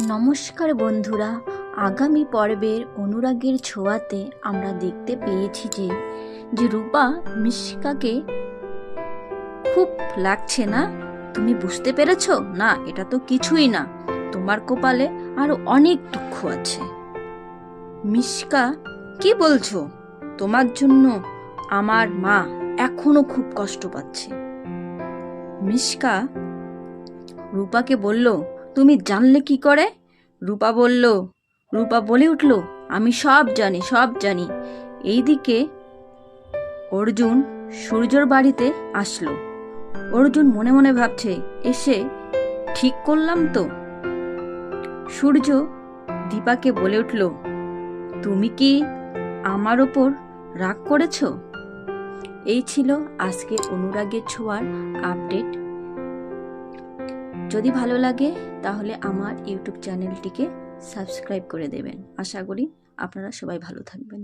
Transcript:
নমস্কার বন্ধুরা, আগামী পর্বের অনুরাগের ছোঁয়াতে আমরা দেখতে পেয়েছি যে রূপা মিশকাকে খুব লাগছে না। তুমি বুঝতে পেরেছো না? এটা তো কিছুই না, তোমার কপালে আরো অনেক দুঃখ আছে। মিশকা, কি বলছো? তোমার জন্য আমার মা এখনো খুব কষ্ট পাচ্ছে। মিশকা রূপাকে বলল, তুমি জানলে কি করে? রূপা বলে উঠল, আমি সব জানি। এইদিকে অর্জুন সূর্যর বাড়িতে আসলো। অর্জুন মনে মনে ভাবছে, এসে ঠিক করলাম তো। সূর্য দীপাকে বলে উঠল, তুমি কি আমার ওপর রাগ করেছ? এই ছিল আজকের অনুরাগের ছোঁয়ার আপডেট। যদি ভালো লাগে তাহলে আমার ইউটিউব চ্যানেলটিকে সাবস্ক্রাইব করে দেবেন। আশা করি আপনারা সবাই ভালো থাকবেন।